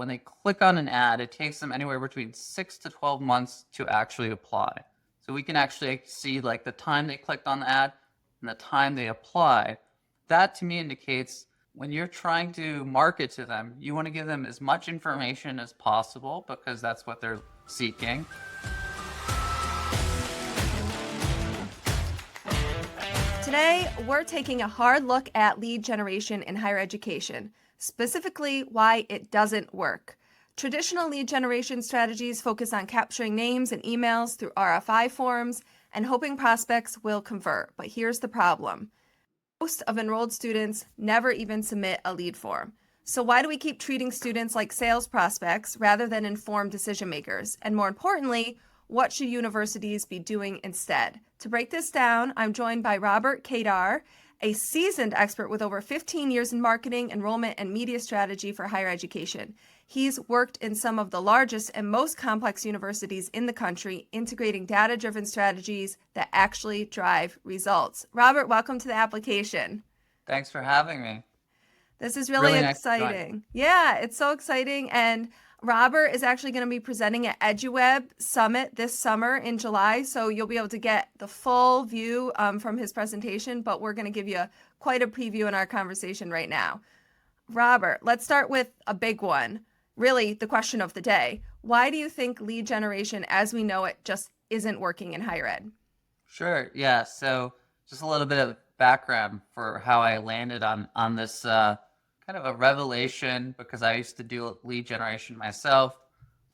When they click on an ad, it takes them anywhere between 6 to 12 months to actually apply. So we can actually see like the time they clicked on the ad and the time they applied. That to me indicates when you're trying to market to them, you want to give them as much information as possible because that's what they're seeking. Today, we're taking a hard look at lead generation in higher education, specifically why it doesn't work. Traditional lead generation strategies focus on capturing names and emails through RFI forms and hoping prospects will convert. But here's the problem. Most of enrolled students never even submit a lead form. So why do we keep treating students like sales prospects rather than informed decision makers? And more importantly, what should universities be doing instead? To break this down, I'm joined by Robert Kadar, a seasoned expert with over 15 years in marketing, enrollment, and media strategy for higher education. He's worked in some of the largest and most complex universities in the country, integrating data-driven strategies that actually drive results. Robert, welcome to the application. Thanks for having me. This is really Nice to join. exciting. Yeah, it's so exciting. And Robert is actually going to be presenting at EduWeb Summit this summer in July, so you'll be able to get the full view from his presentation, but we're going to give you quite a preview in our conversation right now. Robert, let's start with a big one, really the question of the day. Why do you think lead generation as we know it just isn't working in higher ed? Sure. Yeah. So just a little bit of background for how I landed on this kind of a revelation because I used to do lead generation myself,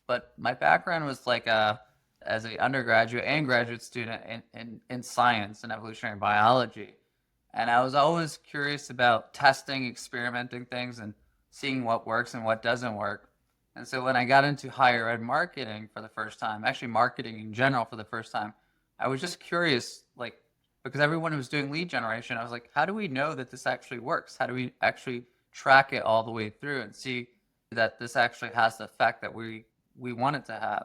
but my background was like as an undergraduate and graduate student in science and evolutionary biology. And I was always curious about testing, experimenting things and seeing what works and what doesn't work. And so when I got into higher ed marketing for the first time, actually marketing in general for the first time, I was just curious, like, because everyone was doing lead generation, I was like, how do we know that this actually works? How do we actually track it all the way through and see that this actually has the effect that we want it to have?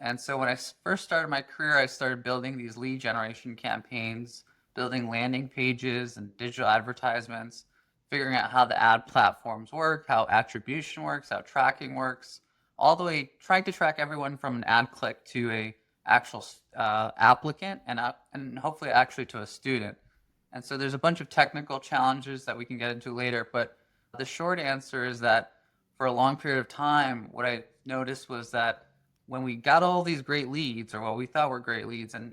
And so when I first started my career, I started building these lead generation campaigns, building landing pages and digital advertisements, figuring out how the ad platforms work, how attribution works, how tracking works, all the way trying to track everyone from an ad click to a actual applicant and hopefully actually to a student. And so there's a bunch of technical challenges that we can get into later, but the short answer is that for a long period of time, what I noticed was that when we got all these great leads, or what we thought were great leads, and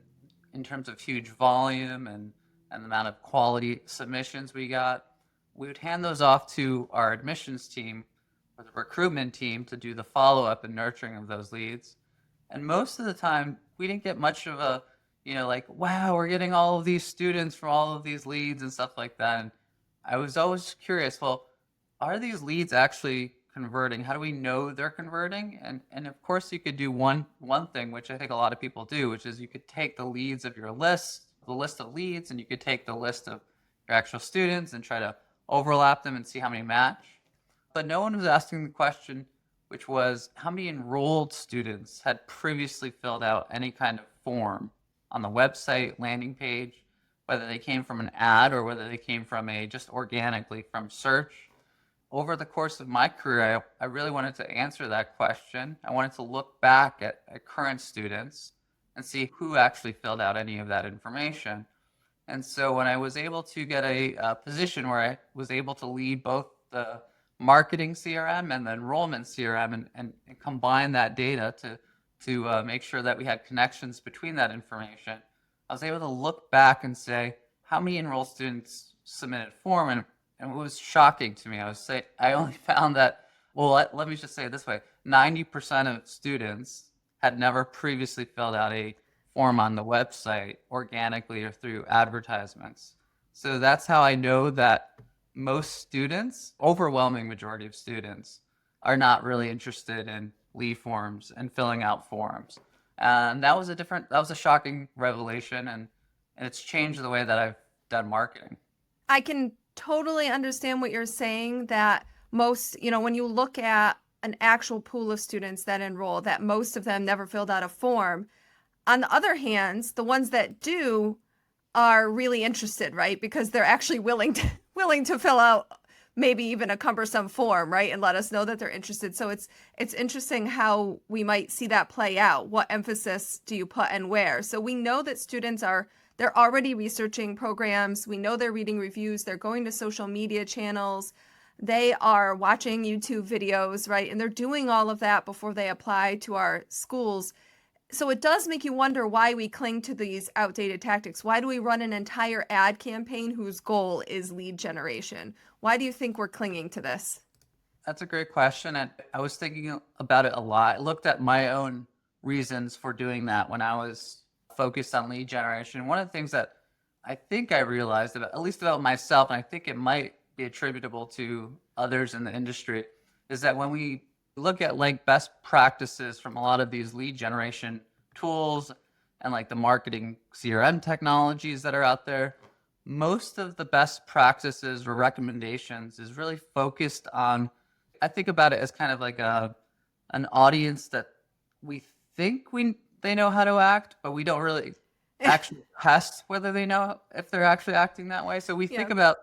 in terms of huge volume and the amount of quality submissions we got, we would hand those off to our admissions team or the recruitment team to do the follow-up and nurturing of those leads. And most of the time, we didn't get much of a, like, wow, we're getting all of these students from all of these leads and stuff like that. And I was always curious, well, are these leads actually converting? How do we know they're converting? And of course, you could do one thing, which I think a lot of people do, which is you could take the leads of your list, the list of leads, and you could take the list of your actual students and try to overlap them and see how many match. But no one was asking the question, which was how many enrolled students had previously filled out any kind of form on the website, landing page, whether they came from an ad or whether they came from just organically from search. Over the course of my career, I really wanted to answer that question. I wanted to look back at current students and see who actually filled out any of that information. And so when I was able to get a position where I was able to lead both the marketing CRM and the enrollment CRM and combine that data to make sure that we had connections between that information, I was able to look back and say how many enrolled students submitted form, and it was shocking to me. I only found that, well, let me just say it this way, 90% of students had never previously filled out a form on the website organically or through advertisements. So that's how I know that most students, overwhelming majority of students, are not really interested in lead forms and filling out forms. And that was a shocking revelation, and it's changed the way that I've done marketing. I can totally understand what you're saying, that most, when you look at an actual pool of students that enroll, that most of them never filled out a form. On the other hand, the ones that do are really interested, right? Because they're actually willing to fill out maybe even a cumbersome form, right? And let us know that they're interested. So it's interesting how we might see that play out. What emphasis do you put and where? So we know that students are they're already researching programs. We know they're reading reviews, they're going to social media channels, they are watching YouTube videos, right? And they're doing all of that before they apply to our schools. So it does make you wonder why we cling to these outdated tactics. Why do we run an entire ad campaign whose goal is lead generation? Why do you think we're clinging to this? That's a great question. And I was thinking about it a lot. I looked at my own reasons for doing that when I was focused on lead generation. One of the things that I think I realized about, at least about myself, and I think it might be attributable to others in the industry, is that when we look at like best practices from a lot of these lead generation tools and like the marketing CRM technologies that are out there, most of the best practices or recommendations is really focused on, I think about it as kind of like an audience that we think they know how to act, but we don't really actually test whether they know if they're actually acting that way. So we think Yeah. about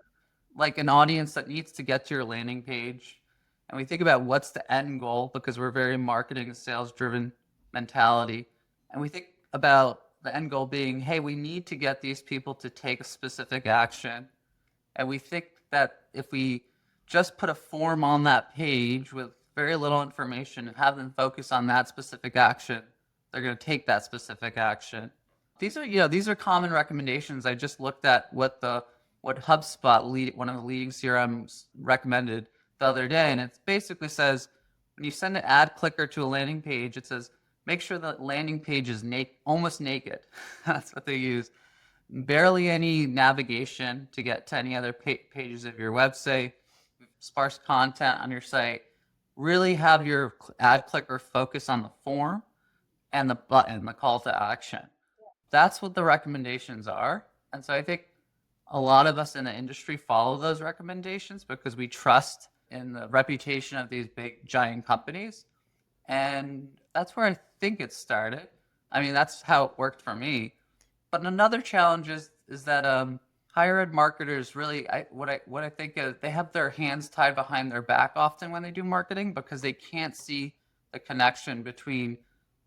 like an audience that needs to get to your landing page, and we think about what's the end goal because we're very marketing and sales driven mentality, and we think about the end goal being, hey, we need to get these people to take a specific action, and we think that if we just put a form on that page with very little information and have them focus on that specific action, they're going to take that specific action. These are common recommendations. I just looked at what HubSpot one of the leading CRMs recommended the other day, and it basically says when you send an ad clicker to a landing page, it says make sure the landing page is almost naked. That's what they use. Barely any navigation to get to any other pages of your website, sparse content on your site. Really have your ad clicker focus on the form and the button, the call to action. That's what the recommendations are. And so I think a lot of us in the industry follow those recommendations because we trust in the reputation of these big giant companies. And that's where I think it started. I mean, that's how it worked for me. But another challenge is that higher ed marketers really, what I think is they have their hands tied behind their back often when they do marketing because they can't see the connection between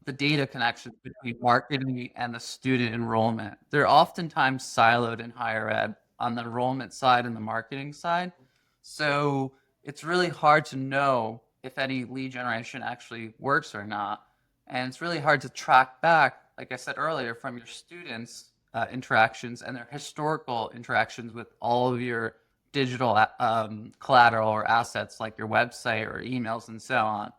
the data connection between marketing and the student enrollment. They're oftentimes siloed in higher ed on the enrollment side and the marketing side. So it's really hard to know if any lead generation actually works or not. And it's really hard to track back, like I said earlier, from your students' interactions and their historical interactions with all of your digital collateral or assets like your website or emails and so on.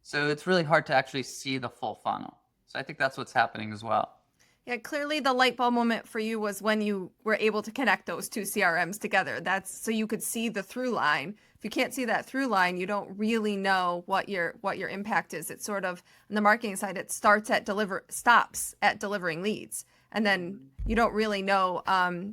So it's really hard to actually see the full funnel. So I think that's what's happening as well. Yeah, clearly the light bulb moment for you was when you were able to connect those two CRMs together. That's so you could see the through line. If you can't see that through line, you don't really know what your impact is. It's sort of on the marketing side, it stops at delivering leads, and then you don't really know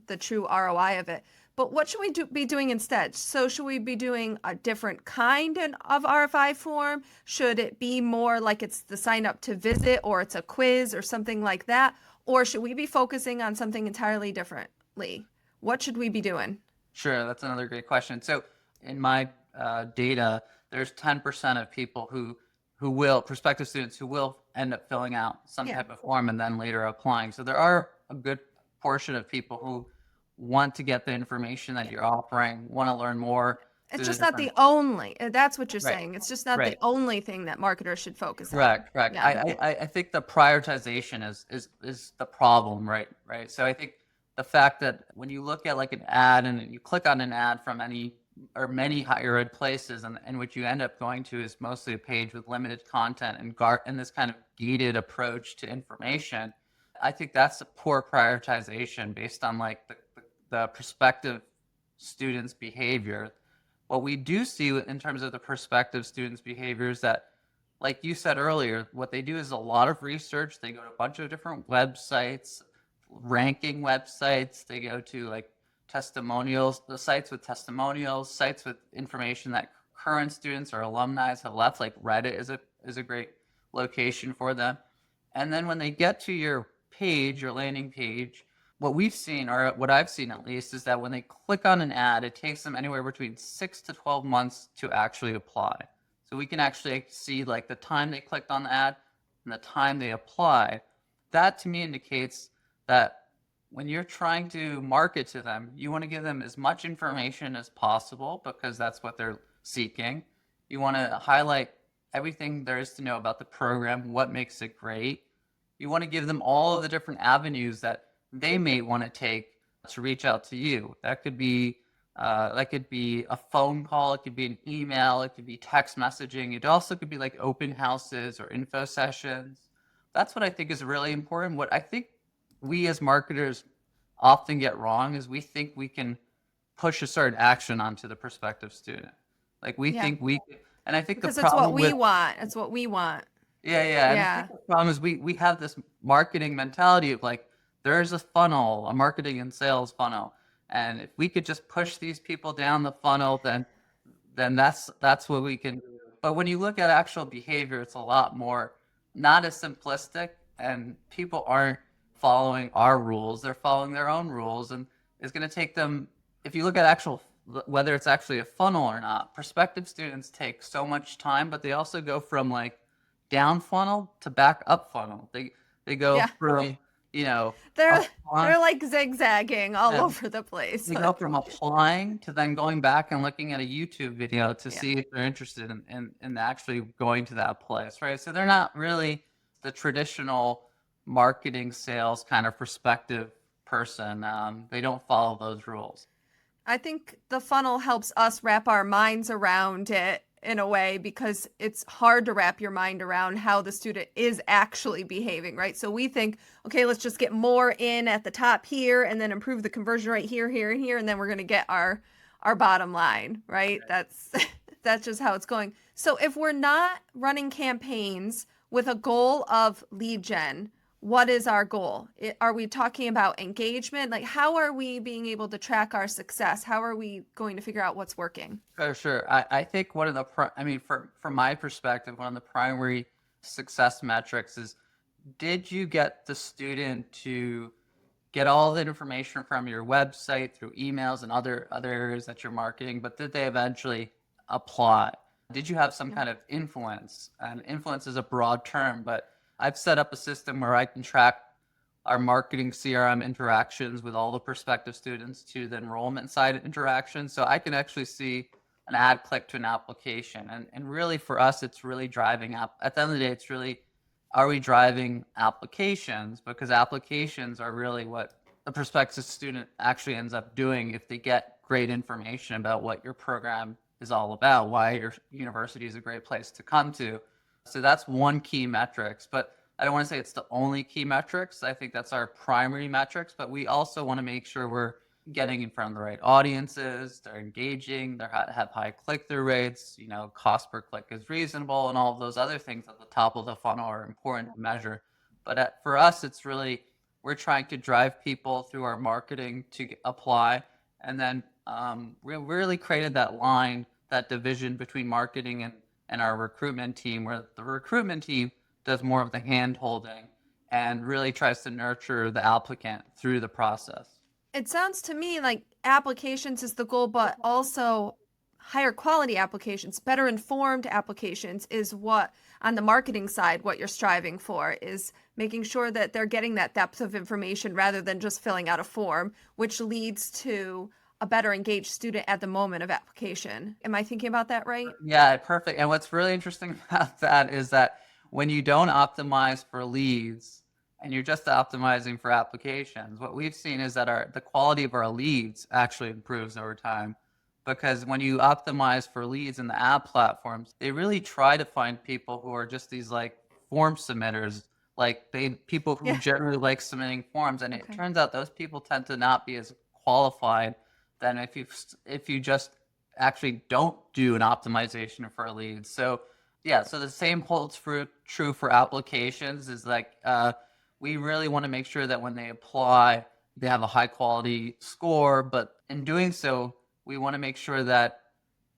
the true ROI of it. But what should we be doing instead? So should we be doing a different kind of RFI form? Should it be more like it's the sign up to visit or it's a quiz or something like that? Or should we be focusing on something entirely differently? What should we be doing? Sure, that's another great question. So in my data, there's 10% of people prospective students who will end up filling out some Yeah. type of form and then later applying. So there are a good portion of people who want to get the information that you're offering, want to learn more It's through the just not the different. only, that's what you're Right, saying. It's just not the right. only thing that marketers should focus on. Correct, correct. Yeah. I think the prioritization is the problem, right? Right. So I think the fact that when you look at like an ad and you click on an ad from any or many higher ed places, and what you end up going to is mostly a page with limited content and this kind of gated approach to information. I think that's a poor prioritization based on like the prospective students' behavior. What we do see in terms of the prospective students' behavior is that, like you said earlier, what they do is a lot of research. They go to a bunch of different websites, ranking websites. They go to like testimonials, the sites with testimonials, sites with information that current students or alumni have left. Like Reddit is a great location for them. And then when they get to your page, your landing page, what we've seen, or what I've seen at least, is that when they click on an ad, it takes them anywhere between 6 to 12 months to actually apply. So we can actually see like the time they clicked on the ad and the time they apply. That to me indicates that when you're trying to market to them, you want to give them as much information as possible because that's what they're seeking. You want to highlight everything there is to know about the program, what makes it great. You want to give them all of the different avenues that they may want to take to reach out to you. That could be a phone call, it could be an email, it could be text messaging. It also could be like open houses or info sessions. That's what I think is really important. What I think we as marketers often get wrong is we think we can push a certain action onto the prospective student. Like we Yeah. think we, and I think the Because it's what problem we with, want. It's what we want. yeah, and I Yeah. think the problem is we have this marketing mentality of like there's a funnel, a marketing and sales funnel, and if we could just push these people down the funnel, then that's what we can do. But when you look at actual behavior, it's a lot more not as simplistic, and people aren't following our rules; they're following their own rules, and it's going to take them. If you look at actual whether it's actually a funnel or not, prospective students take so much time, but they also go from like down funnel to back up funnel. They go Yeah. from They're applying, they're like zigzagging all yeah, over the place. they go from applying to then going back and looking at a YouTube video to Yeah. see if they're interested in actually going to that place, right? So they're not really the traditional marketing sales kind of perspective person. They don't follow those rules. I think the funnel helps us wrap our minds around it in a way because it's hard to wrap your mind around how the student is actually behaving, right? So we think, okay, let's just get more in at the top here and then improve the conversion rate here, here, and here, and then we're going to get our bottom line, right? That's that's just how it's going. So if we're not running campaigns with a goal of lead gen, what is our goal? Are we talking about engagement? Like, how are we being able to track our success? How are we going to figure out what's working? For sure. I think one of the, from my perspective, one of the primary success metrics is, did you get the student to get all the information from your website through emails and other areas that you're marketing, but did they eventually apply? Did you have some kind of influence? And influence is a broad term, but I've set up a system where I can track our marketing CRM interactions with all the prospective students to the enrollment side interactions. So I can actually see an ad click to an application. And really for us, it's really driving up. At the end of the day, it's really, are we driving applications? Because applications are really what the prospective student actually ends up doing if they get great information about what your program is all about, why your university is a great place to come to. So that's one key metrics, but I don't want to say it's the only key metrics. I think that's our primary metrics, but we also want to make sure we're getting in front of the right audiences, they're engaging, they have high click-through rates, cost per click is reasonable, and all of those other things at the top of the funnel are important to measure. But for us, it's really, we're trying to drive people through our marketing to apply, and then we really created that line, that division between marketing and our recruitment team, where the recruitment team does more of the hand holding and really tries to nurture the applicant through the process. It sounds to me like applications is the goal, but also higher quality applications, better informed applications is what, on the marketing side, what you're striving for is making sure that they're getting that depth of information rather than just filling out a form, which leads to a better engaged student at the moment of application. Am I thinking about that right? Yeah, perfect. And what's really interesting about that is that when you don't optimize for leads and you're just optimizing for applications, what we've seen is that the quality of our leads actually improves over time. Because when you optimize for leads in the ad platforms, they really try to find people who are just these like form submitters, like people who Yeah. generally like submitting forms. And it Okay. turns out those people tend to not be as qualified than if you just actually don't do an optimization for leads. So yeah, so the same holds true for applications. Is like we really want to make sure that when they apply, they have a high quality score. But in doing so, we want to make sure that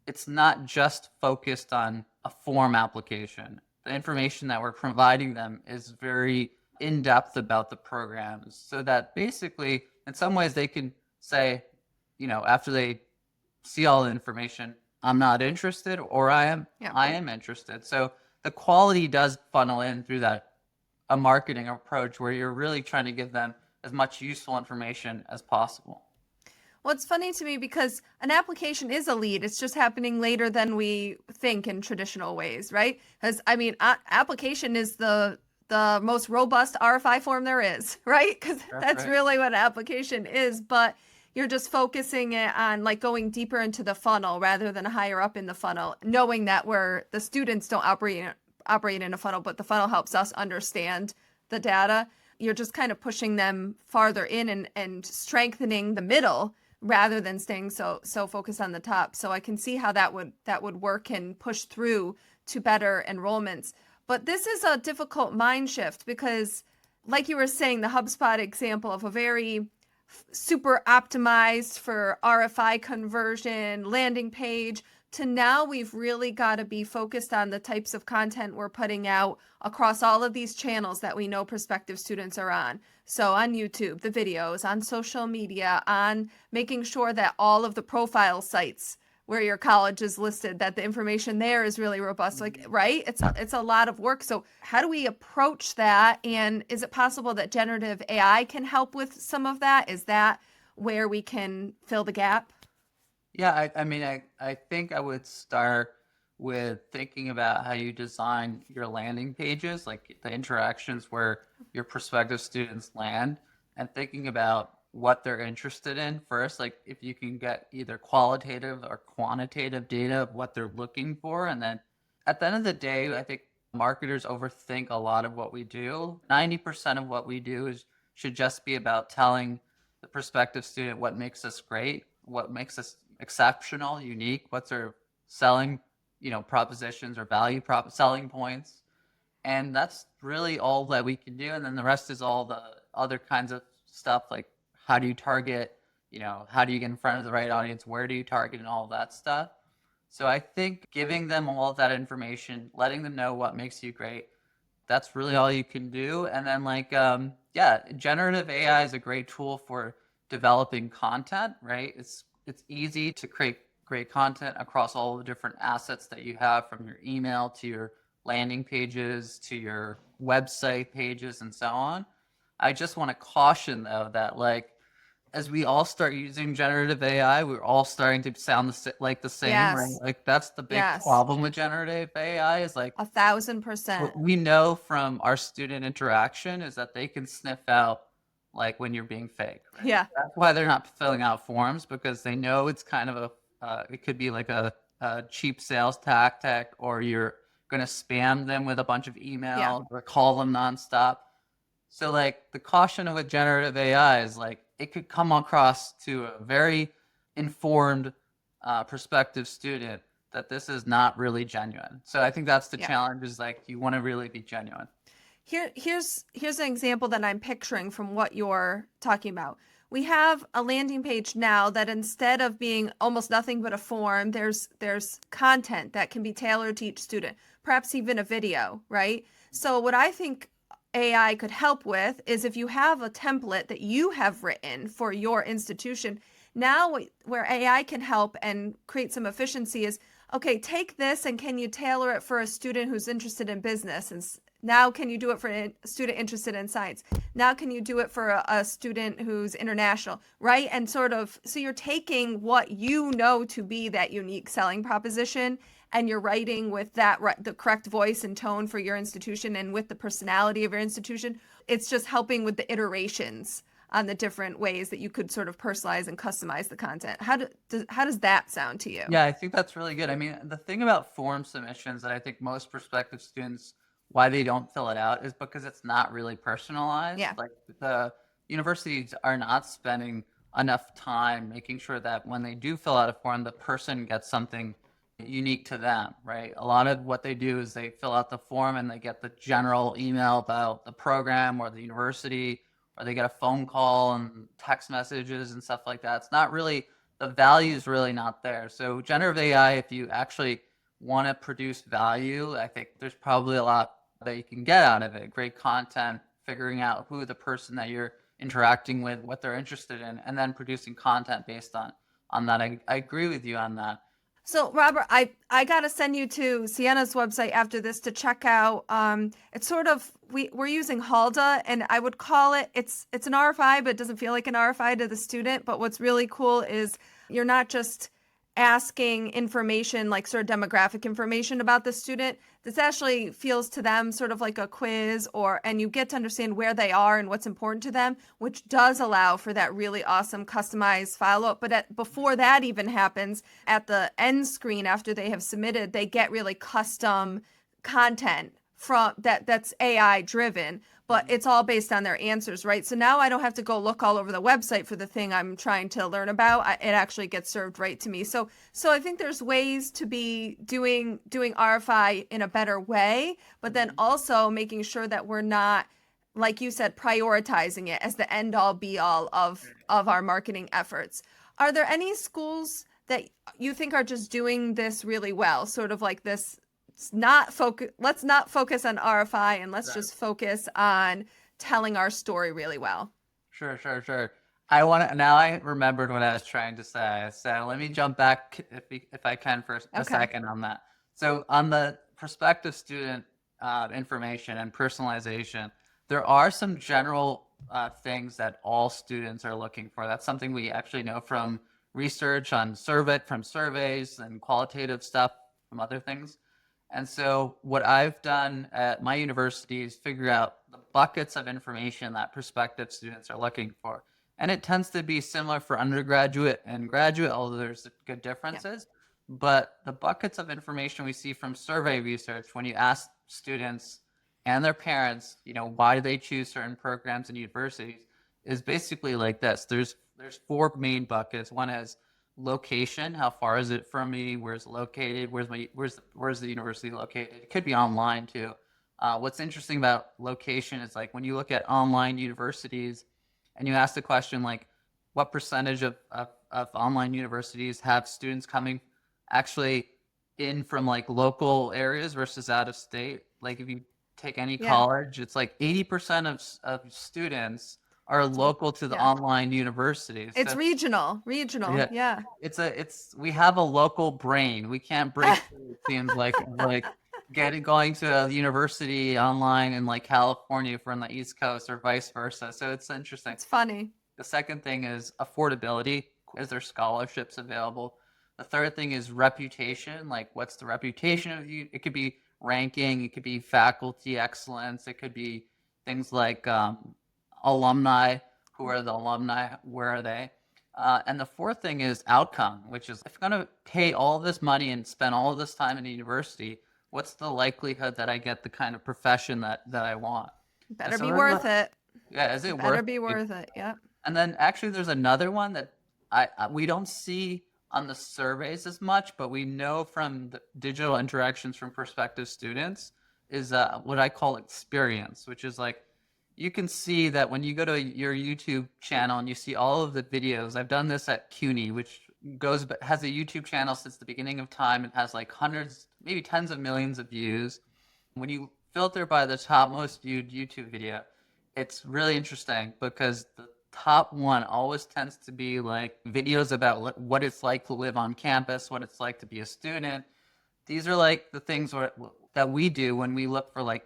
it's not just focused on a form application. The information that we're providing them is very in depth about the programs, so that basically in some ways they can say, after they see all the information, I'm not interested, or I am interested. So the quality does funnel in through a marketing approach where you're really trying to give them as much useful information as possible. Well, it's funny to me because an application is a lead. It's just happening later than we think in traditional ways, right? Because application is the most robust RFI form there is, right? Because that's Right. really what an application is. But you're just focusing it on like going deeper into the funnel rather than higher up in the funnel, knowing that the students don't operate in a funnel, but the funnel helps us understand the data. You're just kind of pushing them farther in and strengthening the middle rather than staying so focused on the top. So I can see how that would work and push through to better enrollments. But this is a difficult mind shift because, like you were saying, the HubSpot example of a very super optimized for RFI conversion landing page to now we've really got to be focused on the types of content we're putting out across all of these channels that we know prospective students are on. So on YouTube, the videos, on social media, on making sure that all of the profile sites where your college is listed, that the information there is really robust. Like, right? It's a lot of work. So how do we approach that? And is it possible that generative AI can help with some of that? Is that where we can fill the gap? Yeah, I think I would start with thinking about how you design your landing pages, like the interactions where your prospective students land, and thinking about what they're interested in first. Like if you can get either qualitative or quantitative data of what they're looking for. And then at the end of the day, I think marketers overthink a lot of what we do. 90% of what we do should just be about telling the prospective student what makes us great, what makes us exceptional, unique, what's our selling, propositions or selling points. And that's really all that we can do. And then the rest is all the other kinds of stuff like how do you target, how do you get in front of the right audience, where do you target, and all of that stuff. So I think giving them all of that information, letting them know what makes you great, that's really all you can do. And then generative AI is a great tool for developing content, right? It's easy to create great content across all the different assets that you have, from your email to your landing pages to your website pages and so on. I just want to caution though that as we all start using generative AI, we're all starting to sound like the same, right? Yes. Like that's the big Yes. problem with generative AI is like 1,000%. what we know from our student interaction is that they can sniff out like when you're being fake. Right? Yeah. That's why they're not filling out forms, because they know it's kind of it could be like a cheap sales tactic, or you're going to spam them with a bunch of Yeah. emails or call them nonstop. So like the caution of a generative AI is like it could come across to a very informed prospective student that this is not really genuine. So I think that's the Yeah. challenge, is like you want to really be genuine. Here's an example that I'm picturing from what you're talking about. We have a landing page now that instead of being almost nothing but a form, there's content that can be tailored to each student, perhaps even a video, right? So what I think AI could help with is if you have a template that you have written for your institution, now where AI can help and create some efficiency is, okay, take this and can you tailor it for a student who's interested in business? And now can you do it for a student interested in science? Now can you do it for a student who's international, right? And sort of, so you're taking what you know to be that unique selling proposition and you're writing with the correct voice and tone for your institution and with the personality of your institution. It's just helping with the iterations on the different ways that you could sort of personalize and customize the content. How does that sound to you? Yeah, I think that's really good. I mean, the thing about form submissions that I think most prospective students, why they don't fill it out, is because it's not really personalized. Yeah. Like the universities are not spending enough time making sure that when they do fill out a form, the person gets something unique to them, right? A lot of what they do is they fill out the form and they get the general email about the program or the university, or they get a phone call and text messages and stuff like that. It's not really, the value is really not there. So generative AI, if you actually want to produce value, I think there's probably a lot that you can get out of it. Great content, figuring out who the person that you're interacting with, what they're interested in, and then producing content based on that. I agree with you on that. So Robert, I gotta send you to Sienna's website after this to check out. It's sort of we're using Halda, and I would call it's an RFI, but it doesn't feel like an RFI to the student. But what's really cool is you're not just asking information like sort of demographic information about the student. This actually feels to them sort of like a quiz, and you get to understand where they are and what's important to them, which does allow for that really awesome customized follow-up. But before that even happens, at the end screen after they have submitted, they get really custom content from that's AI driven, but it's all based on their answers, right? So now I don't have to go look all over the website for the thing I'm trying to learn about. It actually gets served right to me. So I think there's ways to be doing RFI in a better way, but then also making sure that we're not, like you said, prioritizing it as the end all be all of our marketing efforts. Are there any schools that you think are just doing this really well? Sort of like this, let's not focus on RFI, and let's just focus on telling our story really well. Sure. Now I remembered what I was trying to say. So let me jump back if I can for a second on that. So on the prospective student information and personalization, there are some general things that all students are looking for. That's something we actually know from research on from surveys and qualitative stuff from other things. And so what I've done at my university is figure out the buckets of information that prospective students are looking for. And it tends to be similar for undergraduate and graduate, although there's good differences. Yeah. But the buckets of information we see from survey research, when you ask students and their parents, why do they choose certain programs and universities, is basically like this. There's 4 main buckets. One is location. How far is it from me? Where's it located? Where's the university located? It could be online too. What's interesting about location is like when you look at online universities and you ask the question like, what percentage of online universities have students coming actually in from like local areas versus out of state? Like if you take any college, it's like 80% of students are local to the online universities. It's regional. Yeah. We have a local brain. We can't break through, it seems like going to a university online in like California from the East Coast or vice versa. So it's interesting. It's funny. The second thing is affordability. Is there scholarships available? The third thing is reputation. Like what's the reputation of you? It could be ranking. It could be faculty excellence. It could be things like alumni. Who are the alumni? Where are they? And the fourth thing is outcome, which is if I'm going to pay all this money and spend all this time in a university, what's the likelihood that I get the kind of profession that I want? Better be worth it. Yeah, is it worth it? Better be worth it, yeah. And then actually there's another one that we don't see on the surveys as much, but we know from the digital interactions from prospective students is what I call experience, which is like, you can see that when you go to your YouTube channel and you see all of the videos. I've done this at CUNY, which has a YouTube channel since the beginning of time. It has like hundreds, maybe tens of millions of views. When you filter by the top most viewed YouTube video, it's really interesting because the top one always tends to be like videos about what it's like to live on campus, what it's like to be a student. These are like the things that we do when we look for like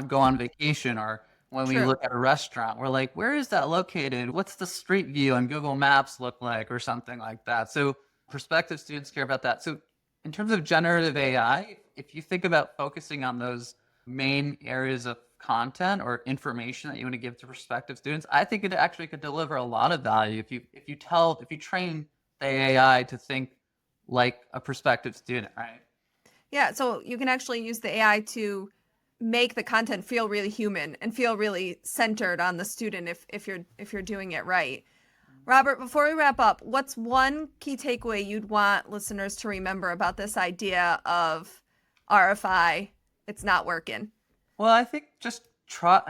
go on vacation, or when we look at a restaurant. We're like, where is that located? What's the street view on Google Maps look like, or something like that? So prospective students care about that. So in terms of generative AI, if you think about focusing on those main areas of content or information that you want to give to prospective students, I think it actually could deliver a lot of value if you train the AI to think like a prospective student, right? Yeah, so you can actually use the AI to make the content feel really human and feel really centered on the student if you're doing it right. Robert, before we wrap up, what's one key takeaway you'd want listeners to remember about this idea of RFI? It's not working. Well, I think just try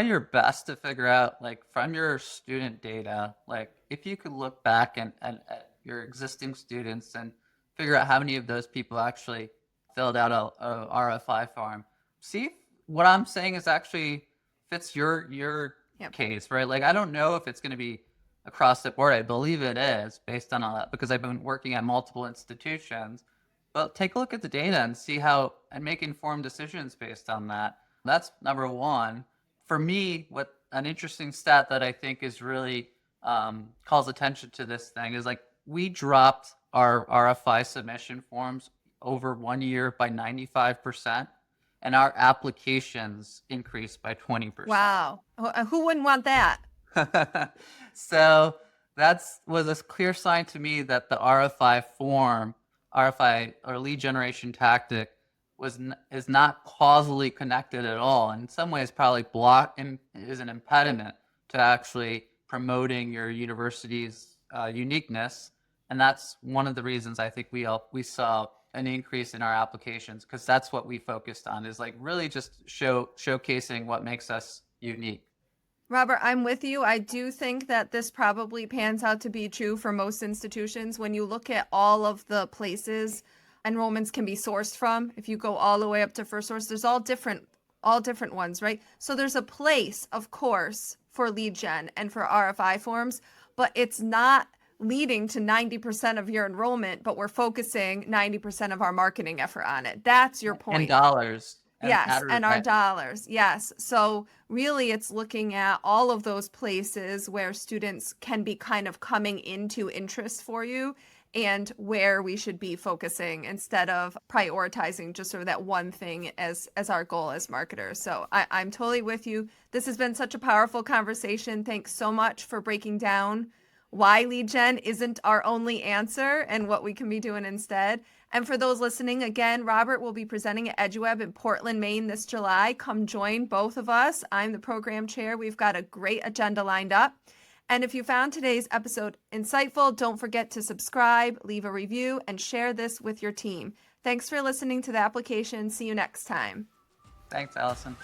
your best to figure out, like, from your student data, like if you could look back at your existing students and figure out how many of those people actually filled out a RFI form. See if what I'm saying is actually fits your Yep. case, right? Like, I don't know if it's going to be across the board. I believe it is based on all that because I've been working at multiple institutions. But take a look at the data and see how and make informed decisions based on that. That's number one. For me, what an interesting stat that I think is really calls attention to this thing is like we dropped our RFI submission forms over 1 year by 95%, and our applications increased by 20%. Wow. Who wouldn't want that? So that's was a clear sign to me that the RFI or lead generation tactic is not causally connected at all. And in some ways, probably is an impediment to actually promoting your university's uniqueness. And that's one of the reasons I think we saw an increase in our applications, because that's what we focused on, is like really just showcasing what makes us unique. Robert, I'm with you. I do think that this probably pans out to be true for most institutions. When you look at all of the places enrollments can be sourced from, if you go all the way up to first source, there's all different ones, right? So there's a place, of course, for lead gen and for RFI forms, but it's not leading to 90% of your enrollment, but we're focusing 90% of our marketing effort on it. That's your point. And dollars. Yes, and our dollars. Yes. So really it's looking at all of those places where students can be kind of coming into interest for you and where we should be focusing instead of prioritizing just sort of that one thing as our goal as marketers. So I'm totally with you. This has been such a powerful conversation. Thanks so much for breaking down why lead gen isn't our only answer and what we can be doing instead. And for those listening, again, Robert will be presenting at EduWeb in Portland, Maine this July. Come join both of us. I'm the program chair. We've got a great agenda lined up. And if you found today's episode insightful, don't forget to subscribe, leave a review, and share this with your team. Thanks for listening to the application. See you next time. Thanks, Allison.